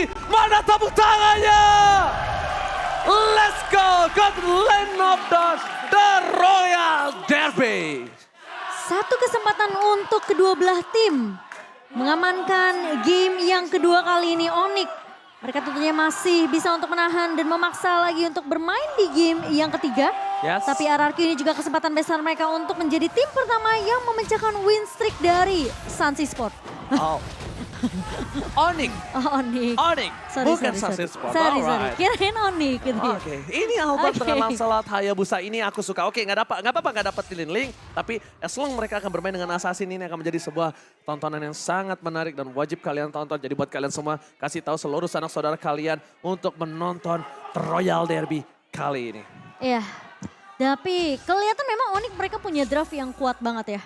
Derby. Mana tepuk tangannya? Let's go, God Lane of the Royal Derby. Satu kesempatan untuk kedua belah tim mengamankan game yang kedua kali ini Onyx. Mereka tentunya masih bisa untuk menahan dan memaksa lagi untuk bermain di game yang ketiga. Yes. Tapi RRQ ini juga kesempatan besar mereka untuk menjadi tim pertama yang memecahkan win streak dari Sunsi Sport. Oh. Onyx. Oh, Onyx. Onyx. Bukan Sunset Sport. Sorry. Alright. Kirain Onyx gitu ya. Oke, ini Albert Oke. dengan Lancelot Hayabusa ini aku suka. Oke, nggak apa-apa nggak dapetin link, tapi as long mereka akan bermain dengan Assassin ini akan menjadi sebuah tontonan yang sangat menarik dan wajib kalian tonton. Jadi buat kalian semua kasih tahu seluruh sanak saudara kalian untuk menonton Royal Derby kali ini. Iya. Tapi kelihatan memang Onyx mereka punya draft yang kuat banget ya.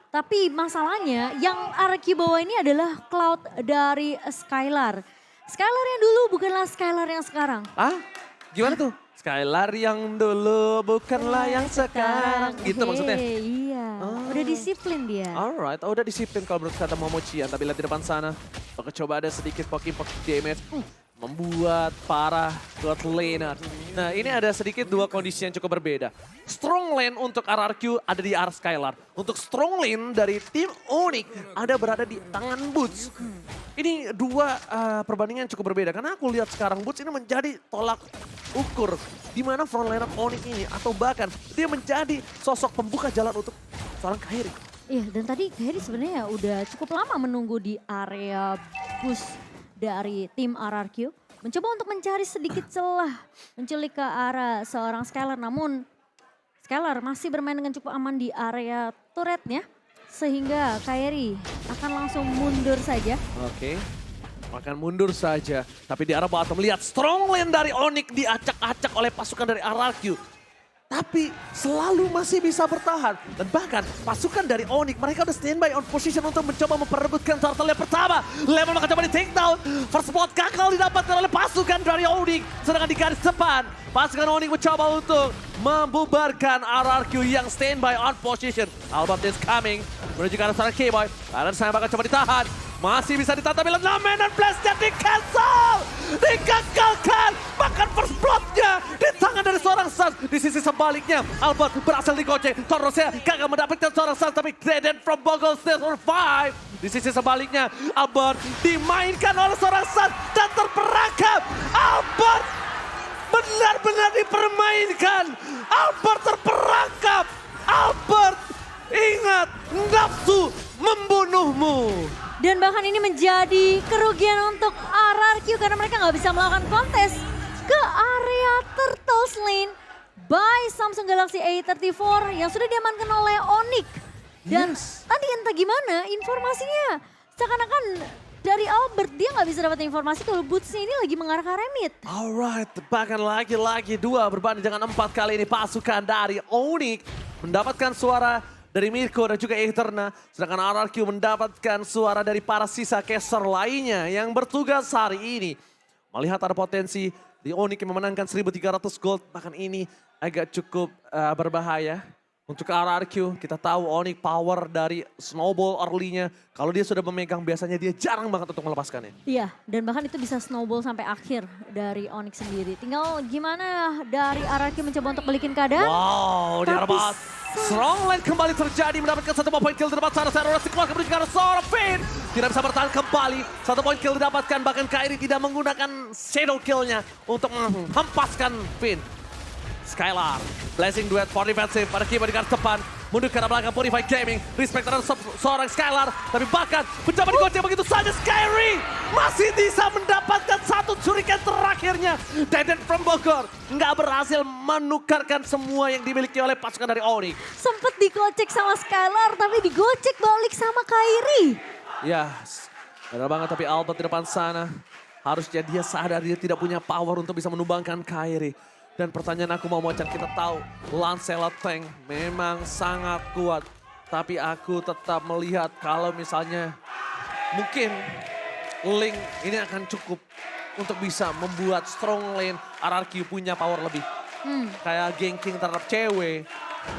Tapi masalahnya yang RRQ bawa ini adalah Cloud dari Skylar. Skylar yang dulu bukanlah Skylar yang sekarang. Ah, gimana tuh? Skylar yang dulu bukanlah yang sekarang. Gitu maksudnya? Iya, udah disiplin dia. Alright, udah disiplin kalau menurut kata Momochian. Tapi lihat di depan sana, coba ada sedikit poking damage. Membuat para God laner. Nah ini ada sedikit dua kondisi yang cukup berbeda. Strong lane untuk RRQ ada di arah Skylar. Untuk strong lane dari tim Onyx ada berada di tangan Boots. Ini dua perbandingan yang cukup berbeda. Karena aku lihat sekarang Boots ini menjadi tolak ukur. Di mana front laner Onyx ini atau bahkan dia menjadi sosok pembuka jalan untuk seorang Kairi. Iya dan tadi Kairi sebenarnya udah cukup lama menunggu di area boost dari tim RRQ. Mencoba untuk mencari sedikit celah. Menculik ke arah seorang Skylar. Namun Skylar masih bermain dengan cukup aman di area turretnya. Sehingga Kairi akan langsung mundur saja. Oke. Akan mundur saja. Tapi di arah bottom lihat strong lane dari Onyx diacak-acak oleh pasukan dari RRQ. Tapi selalu masih bisa bertahan. Dan bahkan pasukan dari Onyx mereka udah standby on position untuk mencoba memperebutkan turtle yang pertama. Lemon akan coba di take down. First spot gagal didapatkan oleh pasukan dari Onyx. Sedangkan di garis depan pasukan Onyx mencoba untuk membubarkan RRQ yang standby on position. Albert is coming menuju ke arah seorang K-Boy. Alan saya bakal coba ditahan. Masih bisa ditata bila Namenan Blast-nya di-cancel. Digagalkan. Bahkan first blood-nya di tangan dari seorang Suns. Di sisi sebaliknya Albert berhasil digoceng. Torosnya gagal mendapatkan seorang Suns. Tapi Gradient from Bogle still survive. Di sisi sebaliknya Albert dimainkan oleh seorang Suns. Dan terperangkap. Albert benar-benar dipermainkan. Albert terperangkap. Albert ingat nafsu membunuhmu. Dan bahkan ini menjadi kerugian untuk RRQ karena mereka nggak bisa melakukan kontes ke area Turtles Lane by Samsung Galaxy A34 yang sudah diamankan oleh Onyx. Dan tadi entah gimana informasinya seakan-akan dari Albert dia nggak bisa dapat informasi kalau Boots ini lagi mengarah ke area mid. Alright, bahkan lagi-lagi dua berbanding dengan 4 kali ini pasukan dari Onyx mendapatkan suara dari Mirko dan juga Eterna. Sedangkan RRQ mendapatkan suara dari para sisa caster lainnya yang bertugas hari ini. Melihat ada potensi di Onyx yang memenangkan 1.300 gold. Bahkan ini agak cukup berbahaya. Untuk RRQ kita tahu Onyx power dari snowball early-nya. Kalau dia sudah memegang biasanya dia jarang banget untuk melepaskannya. Iya dan bahkan itu bisa snowball sampai akhir dari Onyx sendiri. Tinggal gimana dari RRQ mencoba untuk balikin keadaan. Wow, di arah bawah. Strong lane kembali terjadi mendapatkan 1 poin kill di depan sana. Serora dikeluarkan menuju ke arah seorang Finn. Tidak bisa bertahan kembali. 1 poin kill didapatkan bahkan Kairi tidak menggunakan shadow kill-nya untuk menghempaskan Finn. Skylar, blessing duet for defensive pada keyboard di garis depan. Mundur ke arah belakang Purify Gaming. Respect terhadap seorang Skylar. Tapi bahkan mencoba digoceng begitu saja Skyri. Masih bisa mendapatkan satu curikan terakhirnya. Deden from Bogor. Nggak berhasil menukarkan semua yang dimiliki oleh pasukan dari Onyx. Sempet digocek sama Skylar tapi digocek balik sama Kairi. Ya, benar banget tapi Albert di depan sana. Harusnya dia sadar dia tidak punya power untuk bisa menumbangkan Kairi. Dan pertanyaan aku mau Mocan, kita tahu Lancelot Tank memang sangat kuat. Tapi aku tetap melihat kalau misalnya mungkin Link ini akan cukup untuk bisa membuat strong lane RRQ punya power lebih. Kayak ganking terhadap cewek.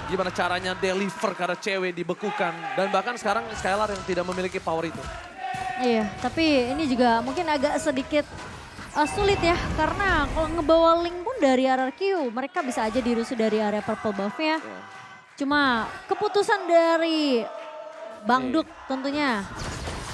Gimana caranya deliver karena cewek dibekukan. Dan bahkan sekarang Skylar yang tidak memiliki power itu. Iya, tapi ini juga mungkin agak sedikit sulit ya. Karena kalau ngebawa link pun dari RRQ, mereka bisa aja dirusuh dari area purple buff-nya. Cuma keputusan dari Bang Duk tentunya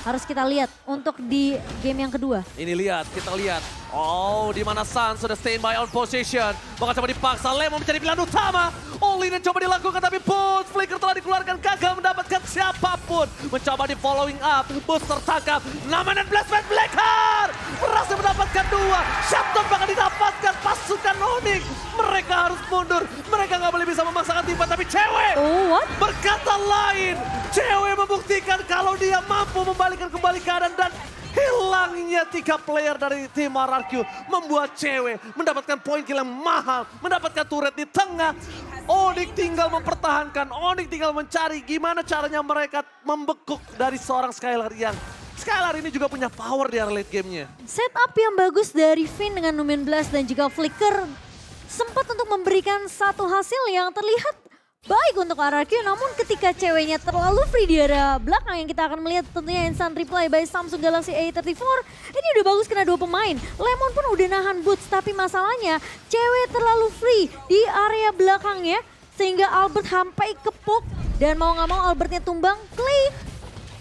harus kita lihat untuk di game yang kedua. Ini lihat, kita lihat. Oh, di mana Sun sudah stand by on position. Bakal coba dipaksa, Lemon menjadi pilihan utama. All-in yang coba dilakukan, tapi Boots, Flicker telah dikeluarkan, gagal mendapatkan siapapun. Mencoba di following up, Boots tertangkap. Naman dan Blastman Blackheart berhasil mendapatkan 2. Shutdown bakal didapatkan pasukan Onyx. Mereka harus mundur, mereka nggak boleh bisa memaksakan timba, tapi cewek What? berkata lain. Cewek membuktikan kalau dia mampu membalikkan kembali keadaan dan hilangnya 3 player dari tim RRQ membuat cewek mendapatkan poin kill yang mahal, mendapatkan turret di tengah. Onyx tinggal mempertahankan, Onyx tinggal mencari gimana caranya mereka membekuk dari seorang Skylar yang Skylar ini juga punya power di late gamenya. Setup yang bagus dari Finn dengan Numen Blast dan juga Flicker sempat untuk memberikan satu hasil yang terlihat baik untuk RRQ, namun ketika ceweknya terlalu free di area belakang yang kita akan melihat tentunya instant reply by Samsung Galaxy A34. Ini udah bagus kena 2 pemain. Lemon pun udah nahan Boots, tapi masalahnya cewek terlalu free di area belakangnya sehingga Albert sampai kepuk dan mau nggak mau Albertnya tumbang. Clay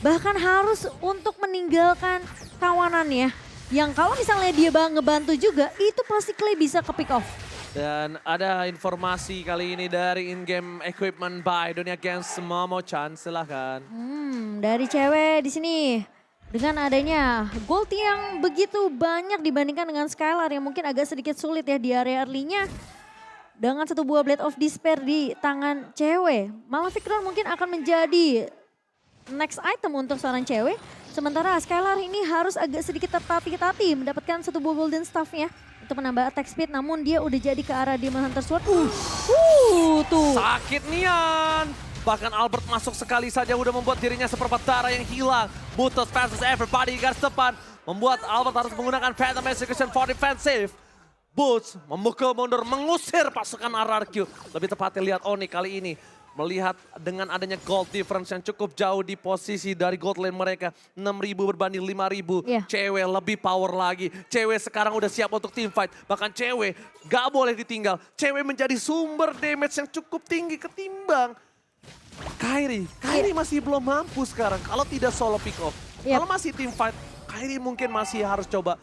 bahkan harus untuk meninggalkan kawanannya yang kalau misalnya dia ngebantu juga itu pasti Clay bisa ke pick off. Dan ada informasi kali ini dari in-game equipment by Dunia Games Momo-chan, silahkan. Dari cewek di sini dengan adanya gold yang begitu banyak dibandingkan dengan Skylar yang mungkin agak sedikit sulit ya di area early-nya. Dengan 1 buah Blade of Despair di tangan cewek, Malefic Crown mungkin akan menjadi next item untuk seorang cewek. Sementara Skylar ini harus agak sedikit tertati-tati mendapatkan 1 buah golden staff-nya untuk menambah attack speed, namun dia udah jadi ke arah Demon Hunter Sword. Tuh. Sakit Nian. Bahkan Albert masuk sekali saja udah membuat dirinya seperempat darah yang hilang. Butuh versus everybody garis depan. Membuat Albert harus menggunakan Phantom Execution for defensive. Boots memukul mundur, mengusir pasukan RRQ. Lebih tepatnya lihat Onyx kali ini. Melihat dengan adanya gold difference yang cukup jauh di posisi dari gold lane mereka. 6.000 berbanding 5.000. Yeah. Cewek lebih power lagi. Cewek sekarang udah siap untuk team fight. Bahkan cewek gak boleh ditinggal. Cewek menjadi sumber damage yang cukup tinggi ketimbang Kairi. Kairi masih belum mampu sekarang kalau tidak solo pick off. Yep. Kalau masih team fight, Kairi mungkin masih harus coba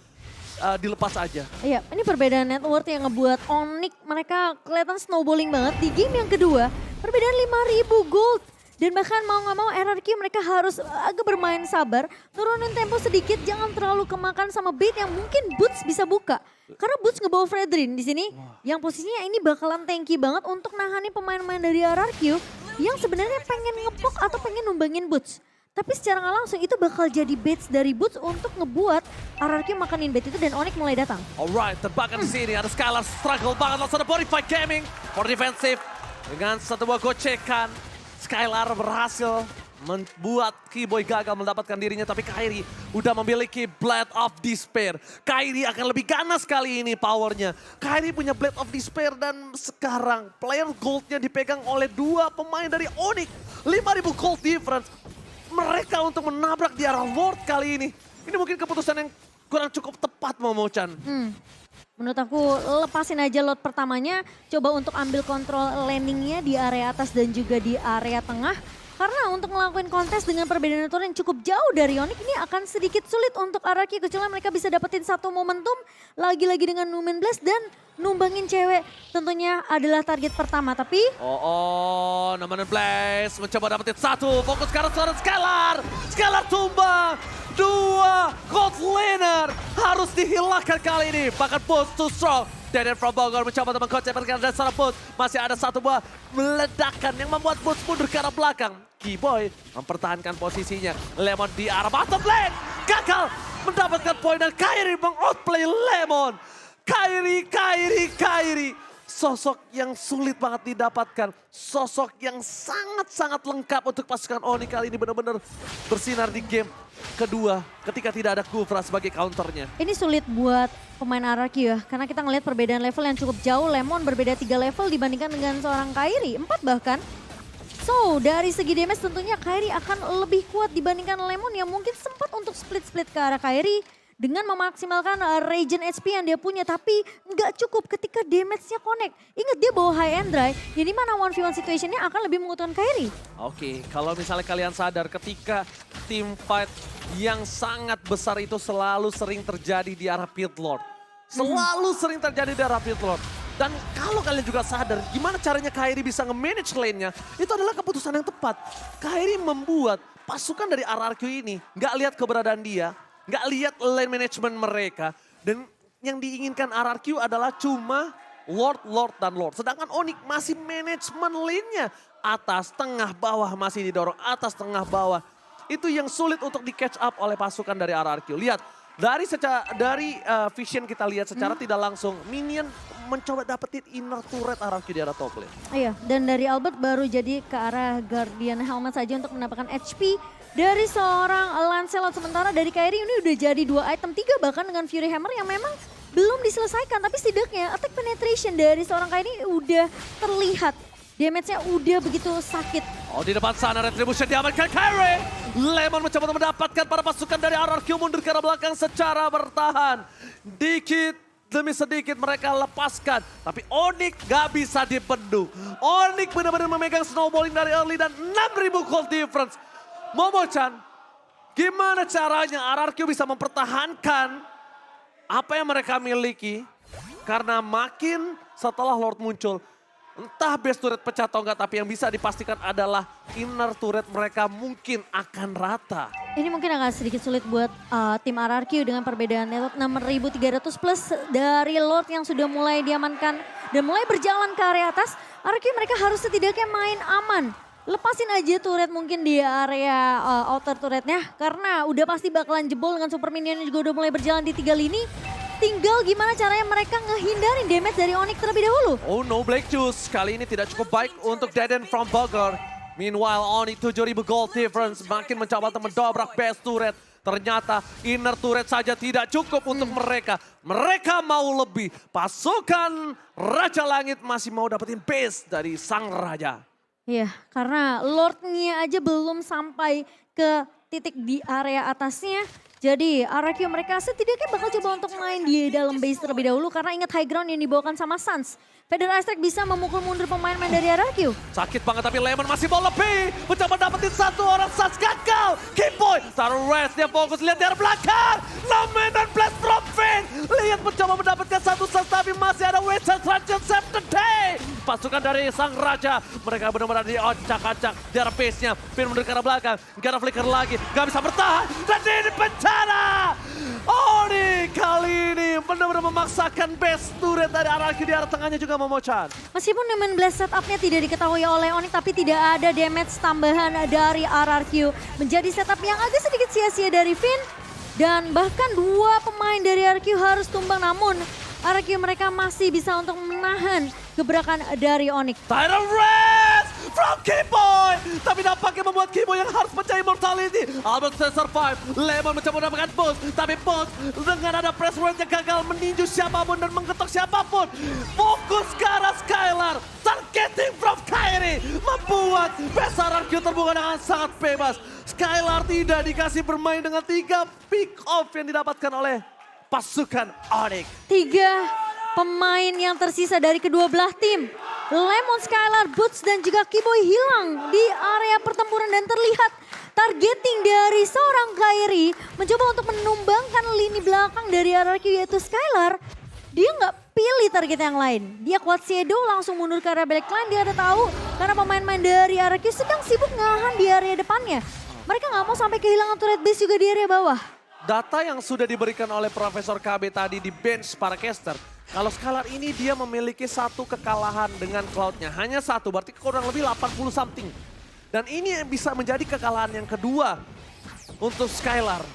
dilepas aja. Iya, ini perbedaan net worth yang ngebuat Onyx mereka kelihatan snowballing banget di game yang kedua. Perbedaan 5.000 gold. Dan bahkan mau nggak mau RRQ mereka harus agak bermain sabar. Turunin tempo sedikit, jangan terlalu kemakan sama bait yang mungkin Boots bisa buka. Karena Boots ngebawa Fredrin di sini. Yang posisinya ini bakalan tanky banget untuk nahani pemain-pemain dari RRQ. Yang sebenarnya pengen ngepok atau pengen numbangin Boots. Tapi secara nggak langsung itu bakal jadi baits dari Boots untuk ngebuat RRQ makanin bait itu dan Onyx mulai datang. Alright, terbakar di sini ada Skylar struggle banget langsung ada body fight gaming for defensive. Dengan 1 buah gocekan, Skylar berhasil membuat Keyboy gagal mendapatkan dirinya, tapi Kairi udah memiliki Blade of Despair. Kairi akan lebih ganas kali ini powernya. Kairi punya Blade of Despair dan sekarang player goldnya dipegang oleh 2 pemain dari Onyx. 5.000 gold difference. Mereka untuk menabrak di arah Lord kali ini. Ini mungkin keputusan yang kurang cukup tepat Momo-chan. Menurut aku lepasin aja lot pertamanya. Coba untuk ambil kontrol landingnya di area atas dan juga di area tengah. Karena untuk ngelakuin kontes dengan perbedaan aturan yang cukup jauh dari Onyx ini akan sedikit sulit untuk RRQ. Kecuali mereka bisa dapetin satu momentum lagi-lagi dengan Numen Blast dan numbangin cewek tentunya adalah target pertama. Tapi Numen Blast mencoba dapetin 1. Fokus ke arah seorang Skylar. Skylar tumbang. 2 gold laner harus dihilangkan kali ini. Bahkan Boots too strong. Deden from Bogor mencoba untuk mengkonsepkan dan seorang Boots. Masih ada 1 buah meledakan yang membuat Boots mundur ke arah belakang. Keyboy mempertahankan posisinya. Lemon di arah bottom lane. Gagal mendapatkan poin dan Kairi meng-outplay Lemon. Kairi. Sosok yang sulit banget didapatkan. Sosok yang sangat-sangat lengkap untuk pasukan Onyx kali ini benar-benar bersinar di game kedua ketika tidak ada Kufra sebagai counternya. ini sulit buat pemain RRQ ya. Karena kita ngelihat perbedaan level yang cukup jauh. Lemon berbeda 3 level dibandingkan dengan seorang Kairi. 4 bahkan. So, dari segi damage tentunya Kairi akan lebih kuat dibandingkan Lemon yang mungkin sempat untuk split-split ke arah Kairi dengan memaksimalkan regen HP yang dia punya. Tapi nggak cukup ketika damage-nya connect. Ingat dia bawa high and dry, yang dimana 1v1 situation-nya akan lebih menguntungkan Kairi. Oke, kalau misalnya kalian sadar ketika team fight yang sangat besar itu selalu sering terjadi di arah Pit Lord. Selalu sering terjadi di arah Pit Lord. Dan kalau kalian juga sadar gimana caranya Kairi bisa nge-manage lane-nya, itu adalah keputusan yang tepat. Kairi membuat pasukan dari RRQ ini nggak lihat keberadaan dia, nggak lihat lane management mereka. Dan yang diinginkan RRQ adalah cuma Lord, Lord, dan Lord. Sedangkan Onyx masih manajemen lane-nya. Atas, tengah, bawah masih didorong. Atas, tengah, bawah. Itu yang sulit untuk di catch up oleh pasukan dari RRQ. Lihat, dari vision kita lihat secara tidak langsung, minion mencoba dapetin inner turret RRQ di arah top lane. Iya, dan dari Albert baru jadi ke arah Guardian Helmet saja untuk mendapatkan HP dari seorang Lancelot. Sementara dari Kairi ini udah jadi 2 item, 3 bahkan dengan Fury Hammer yang memang belum diselesaikan. Tapi setidaknya attack penetration dari seorang Kairi udah terlihat. Damage-nya udah begitu sakit. Oh, di depan sana Retribution diamankan Kairi. Lemon mencoba untuk mendapatkan para pasukan dari RRQ mundur ke arah belakang secara bertahan. Dikit demi sedikit mereka lepaskan. Tapi Onyx gak bisa dibendung. Onyx benar-benar memegang snowballing dari early dan 6.000 gold difference. Momo-chan, gimana caranya RRQ bisa mempertahankan apa yang mereka miliki? Karena makin setelah Lord muncul, entah base turret pecah atau enggak, tapi yang bisa dipastikan adalah inner turret mereka mungkin akan rata. Ini mungkin agak sedikit sulit buat tim RRQ dengan perbedaan network 6.300 plus dari Lord yang sudah mulai diamankan dan mulai berjalan ke area atas. RRQ mereka harus setidaknya main aman. Lepasin aja turret mungkin di area outer turretnya karena udah pasti bakalan jebol dengan super minion yang juga udah mulai berjalan di 3 lini. Tinggal gimana caranya mereka ngehindarin damage dari Onyx terlebih dahulu. Oh no, Black Juice kali ini tidak cukup baik untuk Deden from Bogor. Meanwhile Onyx 7.000 gold difference makin mencoba untuk mendobrak base turret. Ternyata inner turret saja tidak cukup untuk mereka. Mereka mau lebih. Pasukan Raja Langit masih mau dapetin base dari sang raja. Iya, karena Lordnya aja belum sampai ke titik di area atasnya. Jadi RRQ mereka setidaknya bakal coba untuk main di dalam base terlebih dahulu. Karena ingat high ground yang dibawakan sama Suns. Vader Aztec bisa memukul mundur pemain-pemain dari RRQ. Sakit banget tapi Lemon masih mau lebih. Mencoba dapetin satu orang, Suns gagal. Keyboy taruh rest, dia fokus lihat dari belakang. Nomen dan blast from Finn. Lihat mencoba mendapatkan satu Suns tapi masih ada Witcher Transition Save the Day. Pasukan dari sang raja, mereka benar-benar diacak-acak di arah base-nya. Finn mundur ke arah belakang, gak ada flicker lagi, gak bisa bertahan. Dan ini bencana. Oni kali ini benar-benar memaksakan base turret dari RRQ di arah tengahnya juga Momo-chan. Meskipun Nomen Blast setupnya tidak diketahui oleh Onyx, tapi tidak ada damage tambahan dari RRQ. Menjadi setup yang agak sedikit sia-sia dari Finn. Dan bahkan 2 pemain dari RRQ harus tumbang, namun RRQ mereka masih bisa untuk menahan gebrakan dari Onyx. Tidal Rest from Keyboy. Tapi nampaknya membuat Keyboy yang harus pecah immortality. Albert bisa survive. Lemon mencoba mendapatkan boost. Tapi boost dengan ada press rate-nya gagal meninju siapapun dan menggetok siapapun. Fokus ke arah Skylar. Targeting from Kairi. Membuat Besar RRQ terbuka dengan sangat bebas. Skylar tidak dikasih bermain dengan 3 pick off yang didapatkan oleh pasukan Onyx. 3 pemain yang tersisa dari kedua belah tim. Lemon, Skylar, Boots dan juga Keyboy hilang di area pertempuran dan terlihat targeting dari seorang Kairi mencoba untuk menumbangkan lini belakang dari RRQ yaitu Skylar. Dia nggak pilih target yang lain. Dia kuat shadow langsung mundur ke area backline. Dia ada tahu karena pemain-pemain dari RRQ sedang sibuk ngahan di area depannya. Mereka nggak mau sampai kehilangan turret base juga di area bawah. Data yang sudah diberikan oleh Profesor KB tadi di bench para caster. Kalau Skylar ini dia memiliki 1 kekalahan dengan Cloud-nya. Hanya 1, berarti kurang lebih 80 something. Dan ini bisa menjadi kekalahan yang kedua untuk Skylar.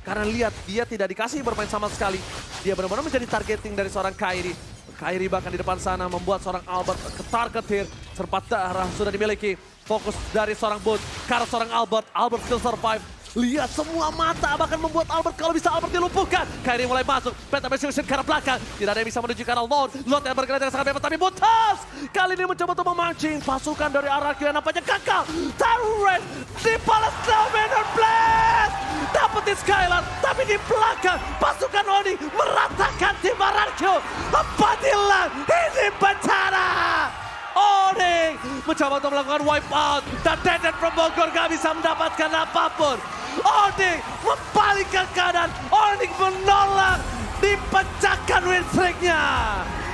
Karena lihat dia tidak dikasih bermain sama sekali. Dia benar-benar menjadi targeting dari seorang Kairi. Kairi bahkan di depan sana membuat seorang Albert ke target here. Serpat darah sudah dimiliki. Fokus dari seorang Boots ke arah seorang Albert. Albert still survive. Lihat semua mata bahkan membuat Albert kalau bisa Albert dilumpuhkan. Kyrie mulai masuk. Penta Persecution ke arah belakang. Tidak ada yang bisa menuju ke arah Lord. Lord yang bergerak dengan sangat bebas tapi putus. Kali ini mencoba untuk memancing. Pasukan dari RRQ yang nampaknya gagal. Tyrant dibalas Dominant Blast. Dapetin Skylar tapi di belakang pasukan Oni meratakan tim RRQ. Apabila ini bencana. Oni mencoba untuk melakukan wipe out. Dan Deden from Bogor gak bisa mendapatkan apapun. Oni membalikkan keadaan. Oni menolak. Dipecahkan win streak-nya.